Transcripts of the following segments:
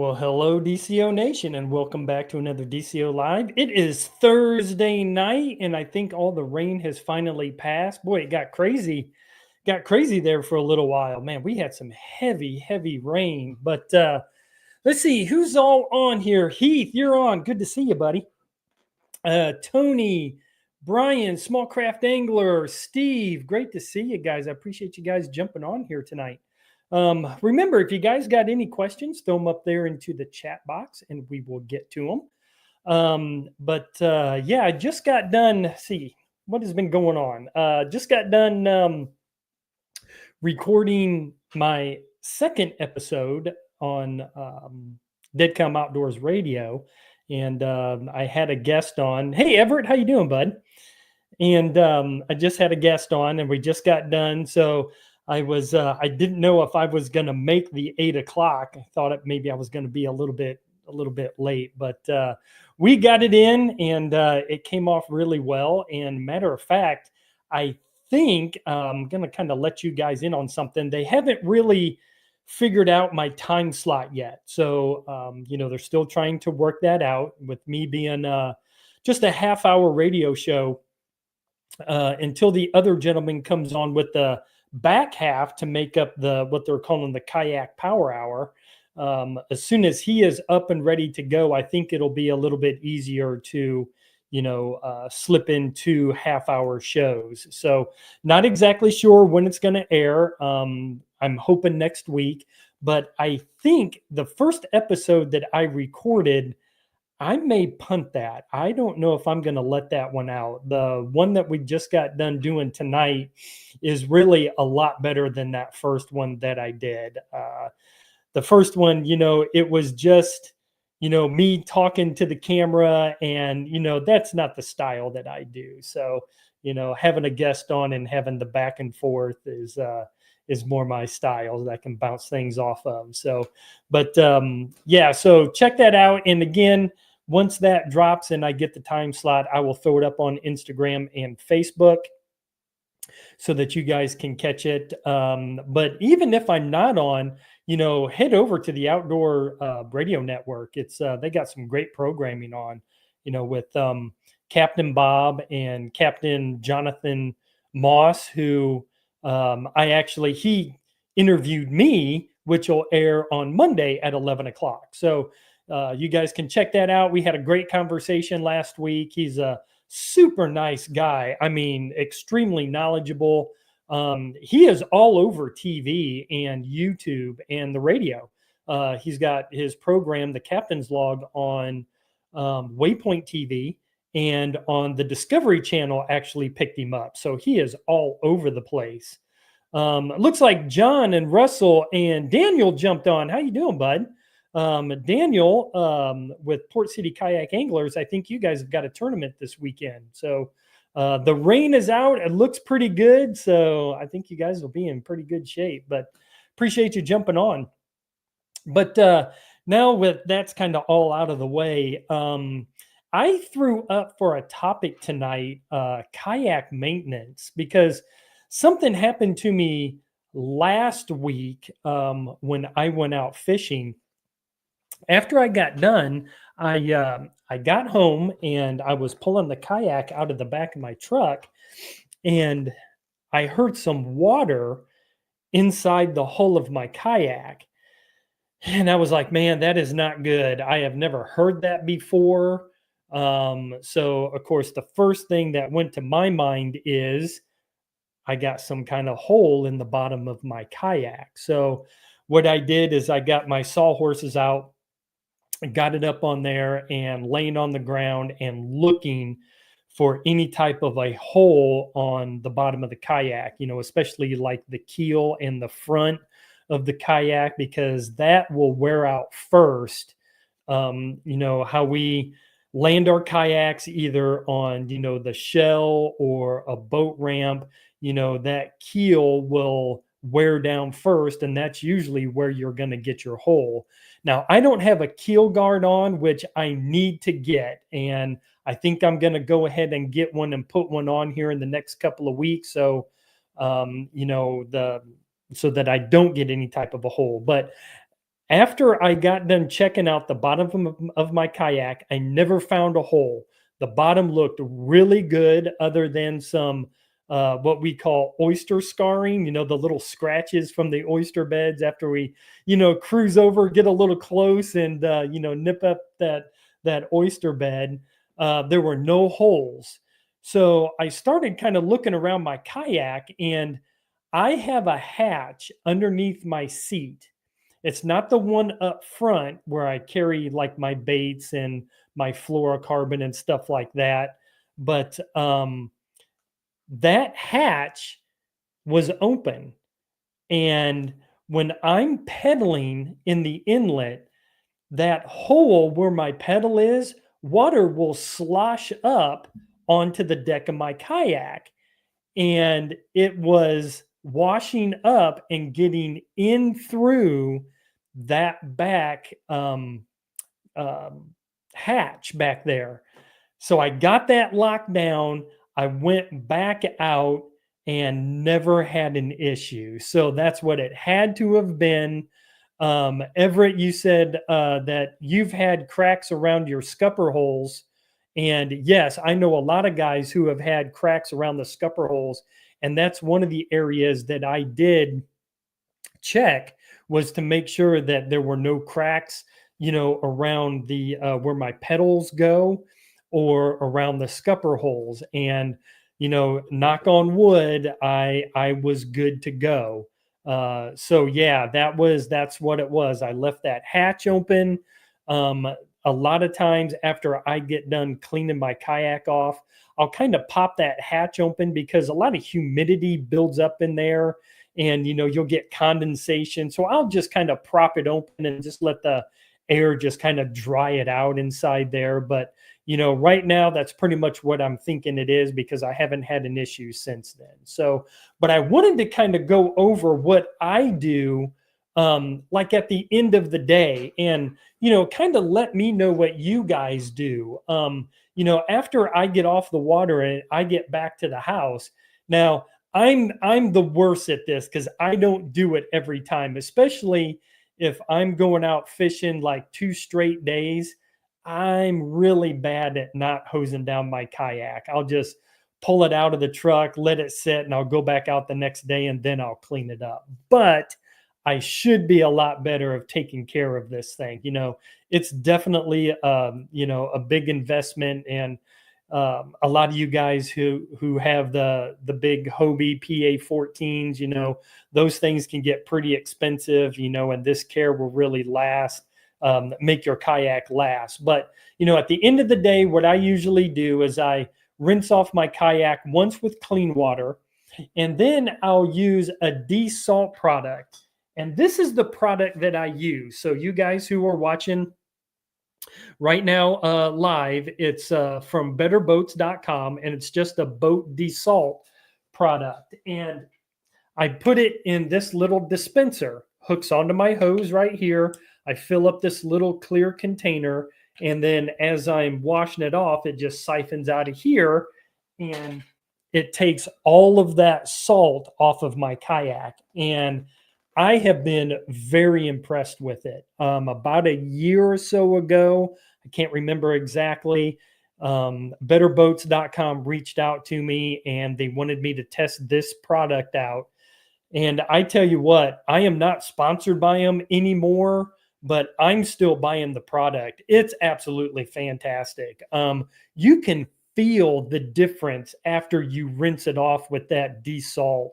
Well, hello, DCO Nation, and welcome back to another DCO Live. It is Thursday night, and I think all the rain has finally passed. Boy, it got crazy there for a little while. Man, we had some heavy rain. But let's see who's all on here. Heath, you're on. Good to see you, buddy. Tony, Brian, Small Craft Angler, Steve, great to see you guys. I appreciate you guys jumping on here tonight. Remember, if you guys got any questions, throw them up there into the chat box and we will get to them. Yeah, I just got done. See what has been going on. Just got done recording my second episode on Deadcom Outdoors Radio, and I had a guest on. Hey, Everett, how you doing, bud? And I just had a guest on, and we just got done. So I didn't know if I was going to make the 8 o'clock. I thought maybe I was going to be a little bit late, but we got it in, and it came off really well. And matter of fact, I think I'm going to kind of let you guys in on something. They haven't really figured out my time slot yet. So, they're still trying to work that out with me being just a half-hour radio show until the other gentleman comes on with the back half to make up what they're calling the Kayak Power Hour. As soon as he is up and ready to go, I think it'll be a little bit easier to slip in 2 half-hour shows. So not exactly sure when it's going to air. I'm hoping next week, but I think the first episode that I recorded, I may punt that. I don't know if I'm going to let that one out. The one that we just got done doing tonight is really a lot better than that first one that I did. The first one, it was just, me talking to the camera, and, that's not the style that I do. So, having a guest on and having the back and forth is more my style that I can bounce things off of. So, so check that out. And again, once that drops and I get the time slot, I will throw it up on Instagram and Facebook so that you guys can catch it. But even if I'm not on, head over to the Outdoor Radio Network. It's they got some great programming on, with Captain Bob and Captain Jonathan Moss, who he interviewed me, which will air on Monday at 11 o'clock. So you guys can check that out. We had a great conversation last week. He's a super nice guy. I mean, extremely knowledgeable. He is all over TV and YouTube and the radio. He's got his program, The Captain's Log, on Waypoint TV, and on the Discovery Channel actually picked him up. So he is all over the place. It looks like John and Russell and Daniel jumped on. How you doing, bud? Daniel, with Port City Kayak Anglers, I think you guys have got a tournament this weekend. So the rain is out. It looks pretty good. So I think you guys will be in pretty good shape. But appreciate you jumping on. But now with that's kind of all out of the way, I threw up for a topic tonight, kayak maintenance, because something happened to me last week when I went out fishing. After I got done, I got home and I was pulling the kayak out of the back of my truck, and I heard some water inside the hull of my kayak. And I was like, man, that is not good. I have never heard that before. So, of course, the first thing that went to my mind is I got some kind of hole in the bottom of my kayak. So what I did is I got my sawhorses out, got it up on there and laying on the ground and looking for any type of a hole on the bottom of the kayak, especially like the keel and the front of the kayak, because that will wear out first. How we land our kayaks either on, the shell or a boat ramp, that keel will wear down first, and that's usually where you're going to get your hole. Now, I don't have a keel guard on, which I need to get, and I think I'm going to go ahead and get one and put one on here in the next couple of weeks. So, so that I don't get any type of a hole. But After I got done checking out the bottom of my kayak, I never found a hole. The bottom looked really good, other than some what we call oyster scarring, the little scratches from the oyster beds after we, cruise over, get a little close and, nip up that oyster bed. There were no holes. So I started kind of looking around my kayak, and I have a hatch underneath my seat. It's not the one up front where I carry like my baits and my fluorocarbon and stuff like that. But that hatch was open. And when I'm pedaling in the inlet, that hole where my pedal is, water will slosh up onto the deck of my kayak. And it was washing up and getting in through that back um, hatch back there. So I got that locked down. I went back out and never had an issue. So that's what it had to have been. Everett, you said that you've had cracks around your scupper holes. And yes, I know a lot of guys who have had cracks around the scupper holes. And that's one of the areas that I did check, was to make sure that there were no cracks, around the where my pedals go, or around the scupper holes. And knock on wood, I was good to go. So yeah, that's what it was. I left that hatch open. Um, a lot of times after I get done cleaning my kayak off, I'll kind of pop that hatch open, because a lot of humidity builds up in there, and you'll get condensation. So I'll just kind of prop it open and just let the air just kind of dry it out inside there. But right now that's pretty much what I'm thinking it is, because I haven't had an issue since then. So, but I wanted to kind of go over what I do, like at the end of the day, and kind of let me know what you guys do. After I get off the water and I get back to the house. Now, I'm the worst at this, because I don't do it every time, especially if I'm going out fishing like 2 straight days. I'm really bad at not hosing down my kayak. I'll just pull it out of the truck, let it sit, and I'll go back out the next day and then I'll clean it up. But I should be a lot better of taking care of this thing. It's definitely a big investment. And a lot of you guys who have the big Hobie PA14s, those things can get pretty expensive, and this care will really last, make your kayak last. But at the end of the day, what I usually do is I rinse off my kayak once with clean water, and then I'll use a desalt product. And this is the product that I use. So you guys who are watching right now live, it's from betterboats.com, and it's just a boat desalt product. And I put it in this little dispenser, hooks onto my hose right here. I fill up this little clear container, and then as I'm washing it off, it just siphons out of here, and it takes all of that salt off of my kayak. And I have been very impressed with it. About a year or so ago, I can't remember exactly, betterboats.com reached out to me, and they wanted me to test this product out. And I tell you what, I am not sponsored by them anymore, but I'm still buying the product. It's absolutely fantastic. You can feel the difference after you rinse it off with that desalt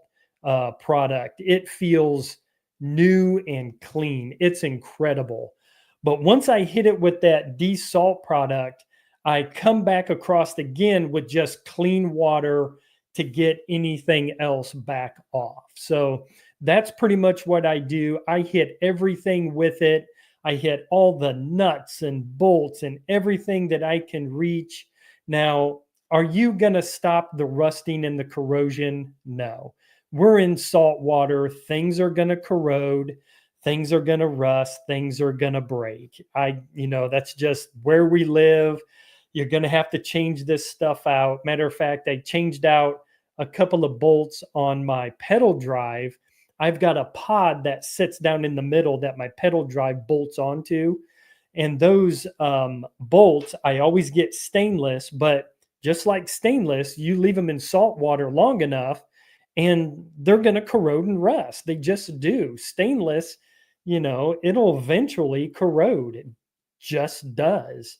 product. It feels new and clean. It's incredible. But once I hit it with that desalt product, I come back across again with just clean water to get anything else back off. So that's pretty much what I do. I hit everything with it. I hit all the nuts and bolts and everything that I can reach. Now, are you going to stop the rusting and the corrosion? No. We're in salt water. Things are going to corrode. Things are going to rust. Things are going to break. That's just where we live. You're going to have to change this stuff out. Matter of fact, I changed out a couple of bolts on my pedal drive. I've got a pod that sits down in the middle that my pedal drive bolts onto. And those bolts, I always get stainless, but just like stainless, you leave them in salt water long enough and they're going to corrode and rust. They just do. Stainless, it'll eventually corrode. It just does.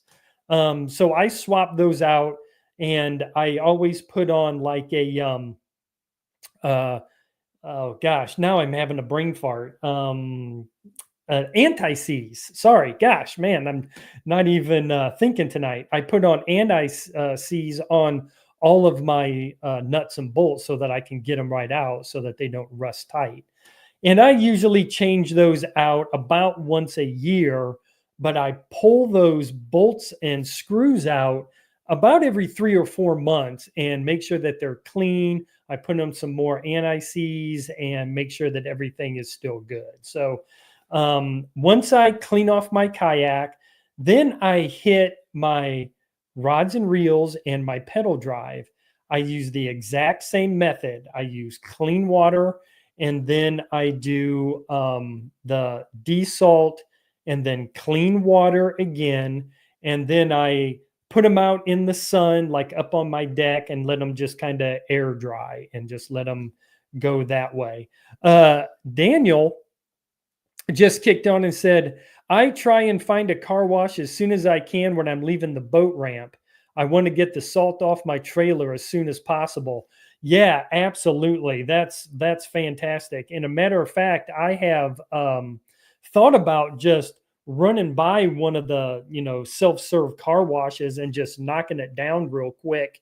So I swap those out, and I always put on like a uh, oh gosh, now I'm having a brain fart. Anti-seize. Sorry, gosh, man, I'm not even thinking tonight. I put on anti-seize on all of my nuts and bolts so that I can get them right out so that they don't rust tight. And I usually change those out about once a year, but I pull those bolts and screws out about every 3 or 4 months and make sure that they're clean. I put them some more anti-seize and make sure that everything is still good. So once I clean off my kayak, then I hit my rods and reels and my pedal drive. I use the exact same method. I use clean water, and then I do the desalt, and then clean water again, and then I put them out in the sun, like up on my deck, and let them just kind of air dry and just let them go that way. Daniel just kicked on and said, I try and find a car wash as soon as I can when I'm leaving the boat ramp. I want to get the salt off my trailer as soon as possible. Yeah, absolutely. That's fantastic. And a matter of fact, I have thought about just running by one of the, self-serve car washes and just knocking it down real quick,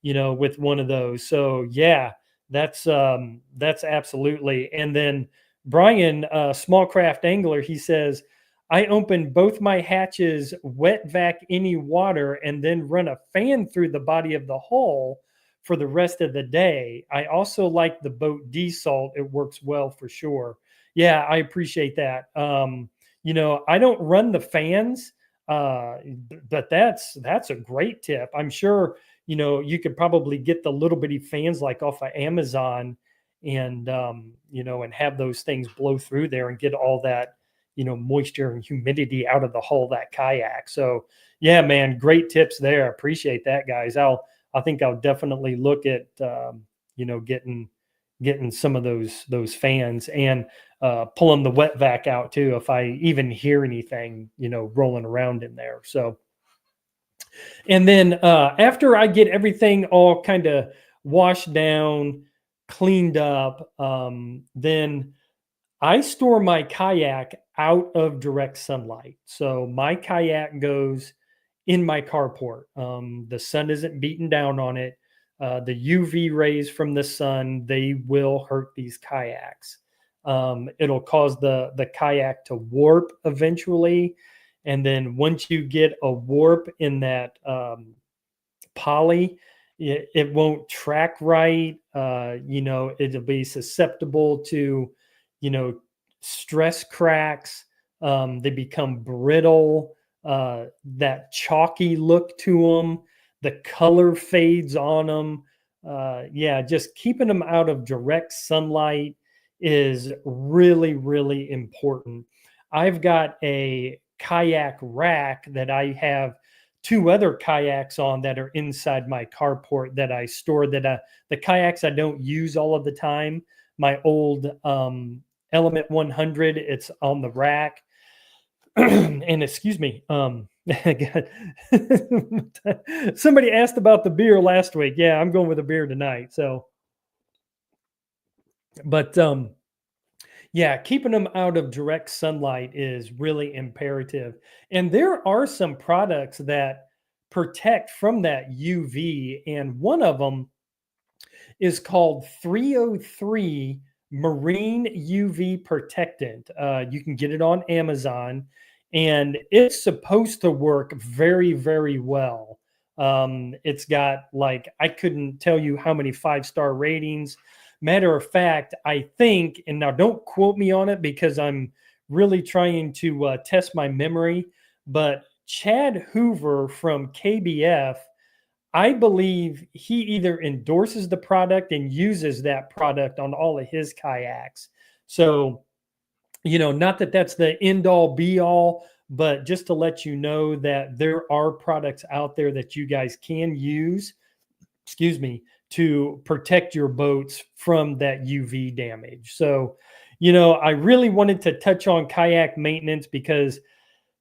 with one of those. So yeah, that's absolutely. And then Brian, small craft angler, he says, I open both my hatches, wet vac any water, and then run a fan through the body of the hull for the rest of the day. I also like the boat desalt. It works well for sure. Yeah, I appreciate that. I don't run the fans, but that's a great tip. I'm sure, you could probably get the little bitty fans like off of Amazon, and and have those things blow through there and get all that moisture and humidity out of the hull of that kayak. So yeah, man, great tips there. Appreciate that, guys. I think I'll definitely look at getting some of those fans, and pulling the wet vac out too if I even hear anything rolling around in there. So, and then after I get everything all kind of washed down, cleaned up, then I store my kayak out of direct sunlight. So my kayak goes in my carport. The sun isn't beating down on it. The UV rays from the sun, they will hurt these kayaks. It'll cause the kayak to warp eventually. And then once you get a warp in that poly, it won't track right. It'll be susceptible to, stress cracks. They become brittle. That chalky look to them. The color fades on them. Yeah, just keeping them out of direct sunlight is really, really important. I've got a kayak rack that I have 2 other kayaks on that are inside my carport that I store, that the kayaks I don't use all of the time. My old Element 100, it's on the rack. And excuse me, somebody asked about the beer last week. Yeah, I'm going with a beer tonight. So, but yeah, keeping them out of direct sunlight is really imperative. And there are some products that protect from that UV, and one of them is called 303 Marine UV Protectant. You can get it on Amazon, and it's supposed to work very, very well. It's got, like, I couldn't tell you how many 5-star ratings. Matter of fact, I think, and now don't quote me on it because I'm really trying to test my memory, but Chad Hoover from KBF, I believe he either endorses the product and uses that product on all of his kayaks. So, not that that's the end all be all, but just to let you know that there are products out there that you guys can use, excuse me, to protect your boats from that UV damage. So, I really wanted to touch on kayak maintenance because,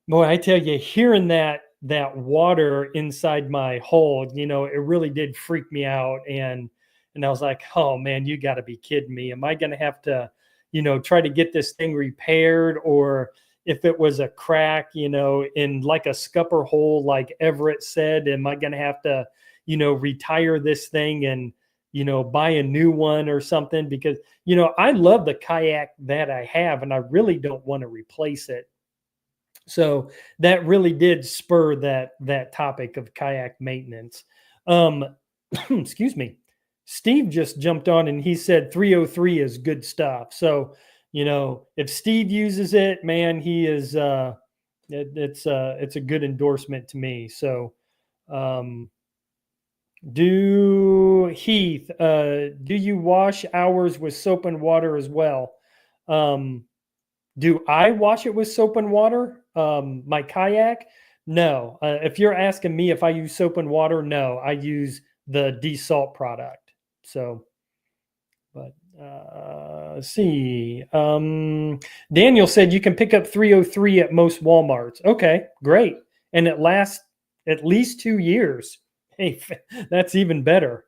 boy, I tell you, hearing that water inside my hull, it really did freak me out. And I was like, oh man, you got to be kidding me. Am I going to have to, try to get this thing repaired? Or if it was a crack, in like a scupper hole, like Everett said, am I going to have to, retire this thing and, buy a new one or something? Because, I love the kayak that I have and I really don't want to replace it. So that really did spur that topic of kayak maintenance. Um, excuse me. Steve just jumped on and he said 303 is good stuff. So, if Steve uses it, man, he is it's a good endorsement to me. So, Heath, do you wash ours with soap and water as well? Do I wash it with soap and water? My kayak? No. If you're asking me if I use soap and water, no, I use the desalt product. So, but let's see. Daniel said you can pick up 303 at most Walmarts. Okay, great. And it lasts at least 2 years. Hey, that's even better.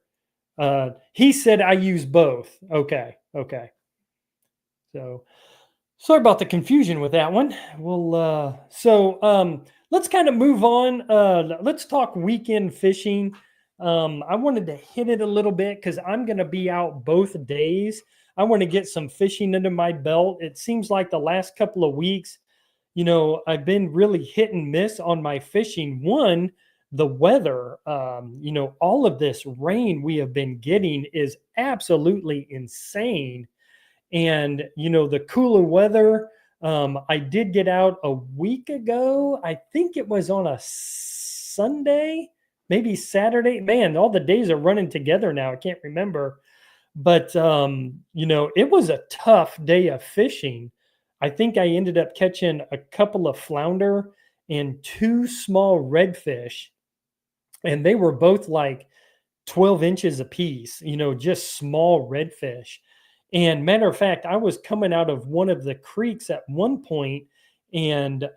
He said I use both. Okay. So, sorry about the confusion with that one. Let's kind of move on. Let's talk weekend fishing. I wanted to hit it a little bit because I'm going to be out both days. I want to get some fishing under my belt. It seems like the last couple of weeks, I've been really hit and miss on my fishing. One, the weather, all of this rain we have been getting is absolutely insane. And, the cooler weather, I did get out a week ago. I think it was on a Sunday, maybe Saturday. Man, all the days are running together now. I can't remember. But, it was a tough day of fishing. I think I ended up catching a couple of flounder and 2 small redfish. And they were both like 12 inches apiece, just small redfish. And matter of fact, I was coming out of one of the creeks at one point, and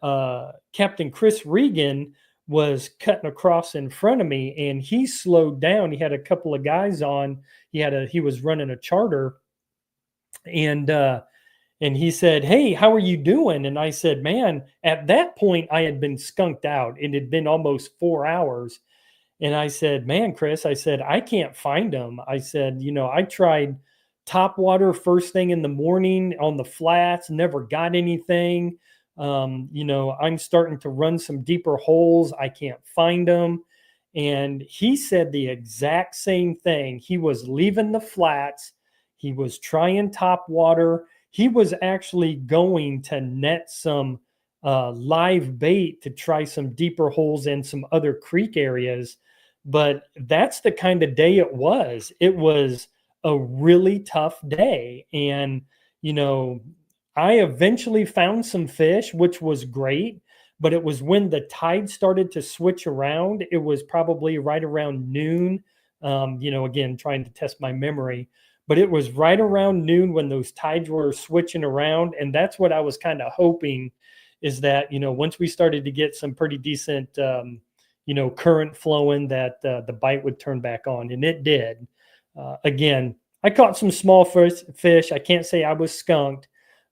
Captain Chris Regan was cutting across in front of me, and he slowed down. He had a couple of guys on. He was running a charter, and he said, "Hey, how are you doing?" And I said, "Man, at that point, I had been skunked out. It had been almost 4 hours." And I said, "Man, Chris," I said, "I can't find them." I said, I tried top water first thing in the morning on the flats, never got anything. I'm starting to run some deeper holes. I can't find them." And he said the exact same thing. He was leaving the flats. He was trying top water. He was actually going to net some live bait to try some deeper holes in some other creek areas. But that's the kind of day it was. It was a really tough day. And, I eventually found some fish, which was great. But it was when the tide started to switch around. It was probably right around noon. Again, trying to test my memory. But it was right around noon when those tides were switching around. And that's what I was kind of hoping is that, once we started to get some pretty decent, current flowing, that the bite would turn back on. And it did. Again, I caught some small fish. I can't say I was skunked.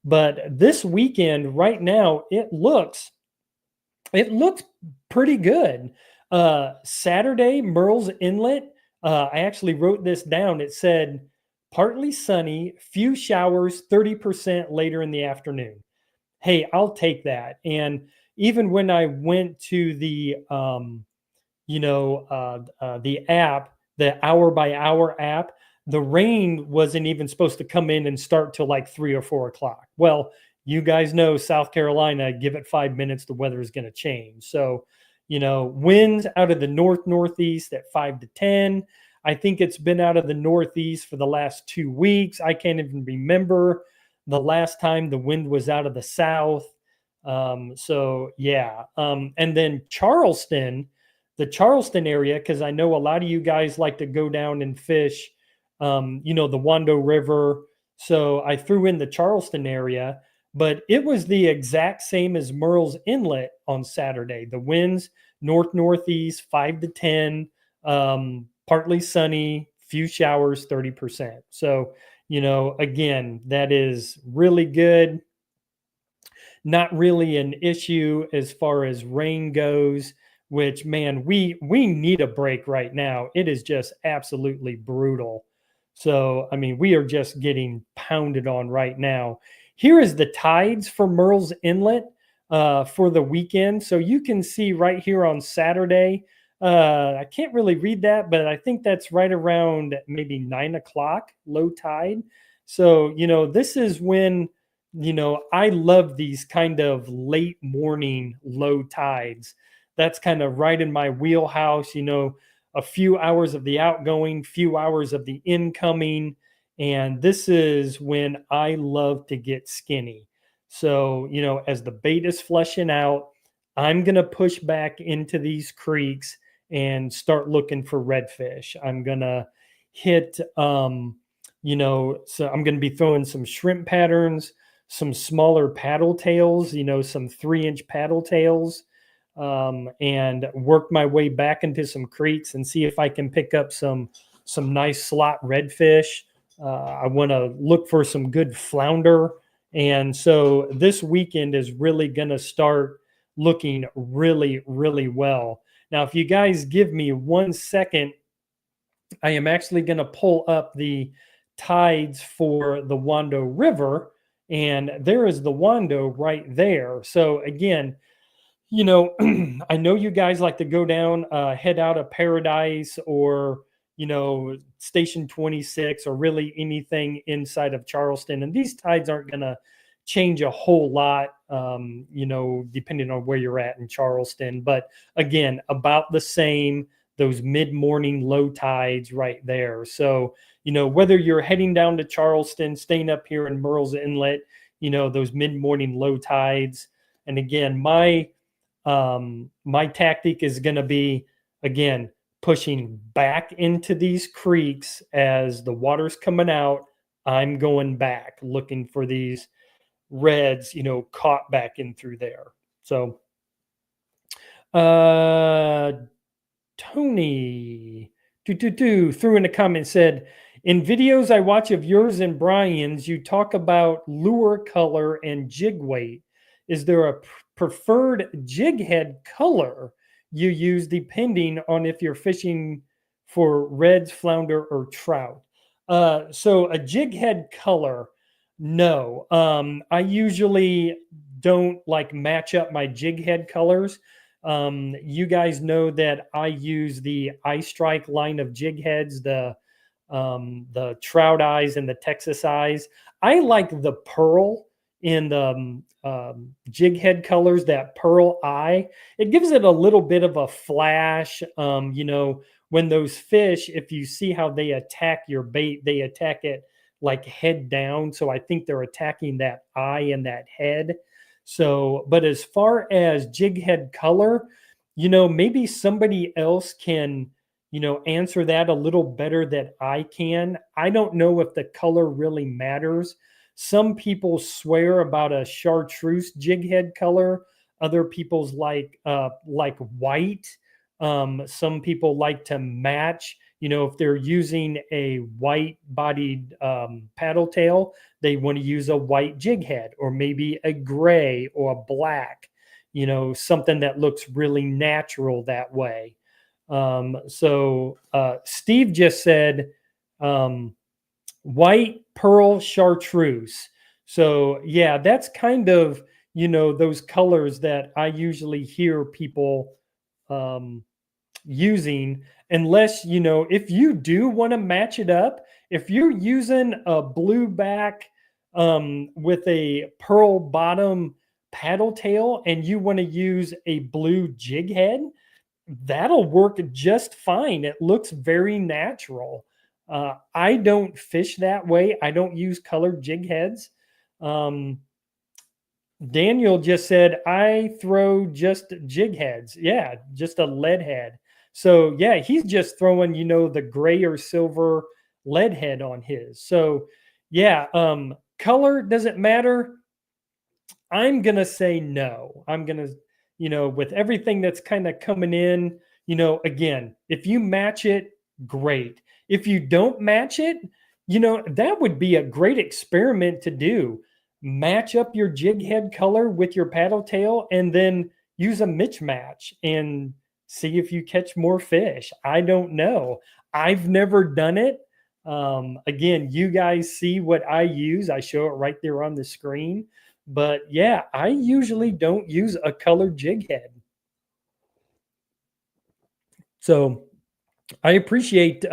But this weekend, right now, it looks pretty good. Saturday, Merle's Inlet. I actually wrote this down. It said partly sunny, few showers, 30% later in the afternoon. Hey, I'll take that. And even when I went to the app, the hour by hour app, the rain wasn't even supposed to come in and start till like 3 or 4 o'clock. Well, you guys know South Carolina, give it 5 minutes, the weather is going to change. So, winds out of the northeast at 5 to 10. I think it's been out of the northeast for the last 2 weeks. I can't even remember the last time the wind was out of the south. So yeah. And then Charleston, the Charleston area, because I know a lot of you guys like to go down and fish, the Wando River. So I threw in the Charleston area, but it was the exact same as Murrells Inlet on Saturday. The winds north northeast 5 to 10, partly sunny, few showers, 30%. So again, that is really good. Not really an issue as far as rain goes, which, man, we need a break right now. It is just absolutely brutal. So I mean, we are just getting pounded on right now. Here is the tides for Murrells Inlet for the weekend. So you can see right here on Saturday. I can't really read that, but I think that's right around maybe 9 o'clock low tide. So this is when I love these kind of late morning low tides. That's kind of right in my wheelhouse, a few hours of the outgoing, few hours of the incoming. And this is when I love to get skinny. So, as the bait is flushing out, I'm going to push back into these creeks and start looking for redfish. I'm going to hit, so I'm going to be throwing some shrimp patterns, some smaller paddle tails, some 3-inch paddle tails, and work my way back into some creeks and see if I can pick up some nice slot redfish. I want to look for some good flounder. And so this weekend is really going to start looking really, really well. Now, if you guys give me 1 second, I am actually going to pull up the tides for the Wando River, and there is the Wando right there. So again, I know you guys like to go down, head out of Paradise or, Station 26 or really anything inside of Charleston. And these tides aren't going to change a whole lot, depending on where you're at in Charleston. But again, about the same, those mid-morning low tides right there. So, whether you're heading down to Charleston, staying up here in Murrells Inlet, those mid-morning low tides. And again, my tactic is going to be, again, pushing back into these creeks as the water's coming out. I'm going back looking for these reds, caught back in through there. So, Tony threw in a comment, said, in videos I watch of yours and Brian's, you talk about lure color and jig weight. Is there a preferred jig head color you use depending on if you're fishing for reds, flounder, or trout? So a jig head color, no. I usually don't like match up my jig head colors. You guys know that I use the Eye Strike line of jig heads, the Trout Eyes and the Texas Eyes. I like the pearl in the jig head colors, that pearl eye. It gives it a little bit of a flash. When those fish, if you see how they attack your bait, they attack it like head down. So I think they're attacking that eye and that head. So, but as far as jig head color, maybe somebody else can, answer that a little better than I can. I don't know if the color really matters. Some people swear about a chartreuse jig head color. Other people's like white. Some people like to match. If they're using a white-bodied paddle tail, they want to use a white jig head, or maybe a gray or a black. Something that looks really natural that way. So Steve just said white, pearl, chartreuse. So yeah, that's kind of, those colors that I usually hear people using, unless, if you do want to match it up, if you're using a blue back with a pearl bottom paddle tail and you want to use a blue jig head, that'll work just fine. It looks very natural. I don't fish that way. I don't use colored jig heads. Daniel just said, I throw just jig heads. Yeah, just a lead head. So yeah, he's just throwing, the gray or silver lead head on his. So yeah, color doesn't matter. I'm going to say no. I'm going to, with everything that's kind of coming in, again, if you match it, great. If you don't match it, that would be a great experiment to do. Match up your jig head color with your paddle tail and then use a mismatch and see if you catch more fish. I don't know. I've never done it. Again, you guys see what I use. I show it right there on the screen. But yeah, I usually don't use a colored jig head. So I appreciate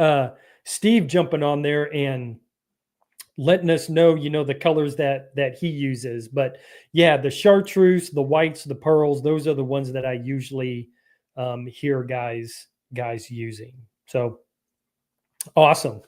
Steve jumping on there and letting us know, the colors that he uses. But yeah, the chartreuse, the whites, the pearls, those are the ones that I usually hear guys using. So awesome.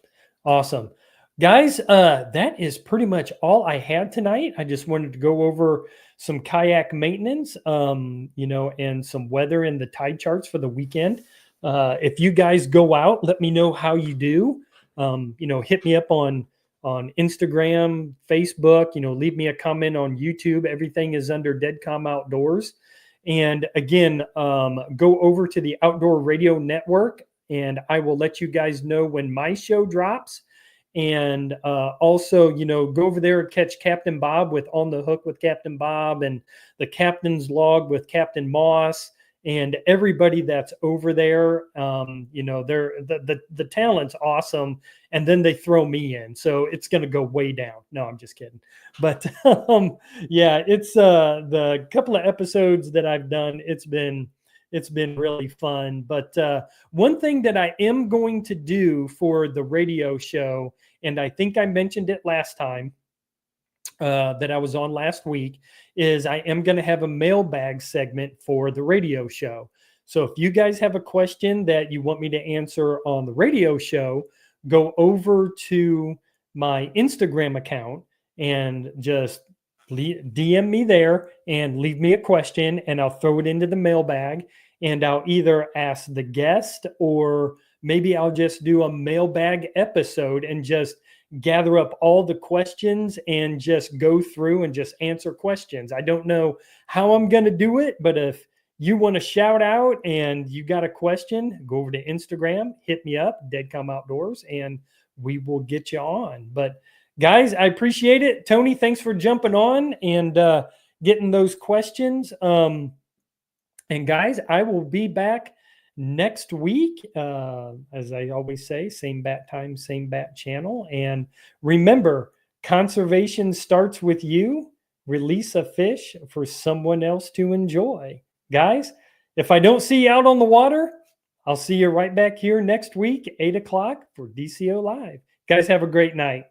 Awesome. Guys, that is pretty much all I had tonight. I just wanted to go over some kayak maintenance, and some weather and the tide charts for the weekend. If you guys go out, let me know how you do. Hit me up on Instagram, Facebook, leave me a comment on YouTube. Everything is under Deadcom Outdoors. And again, go over to the Outdoor Radio Network, and I will let you guys know when my show drops. And also, go over there and catch Captain Bob with On the Hook with Captain Bob and the Captain's Log with Captain Moss and everybody that's over there. They're the talent's awesome. And then they throw me in. So it's going to go way down. No, I'm just kidding. But yeah, it's the couple of episodes that I've done. It's been really fun. But one thing that I am going to do for the radio show, and I think I mentioned it last time that I was on last week, is I am going to have a mailbag segment for the radio show. So if you guys have a question that you want me to answer on the radio show, go over to my Instagram account and just DM me there and leave me a question, and I'll throw it into the mailbag. And I'll either ask the guest or maybe I'll just do a mailbag episode and just gather up all the questions and just go through and just answer questions. I don't know how I'm going to do it, but if you want to shout out and you got a question, go over to Instagram, hit me up, Deadcom Outdoors, and we will get you on. But guys, I appreciate it. Tony, thanks for jumping on and getting those questions. And guys, I will be back next week. As I always say, same bat time, same bat channel. And remember, conservation starts with you. Release a fish for someone else to enjoy. Guys, if I don't see you out on the water, I'll see you right back here next week, 8 o'clock for DCO Live. Guys, have a great night.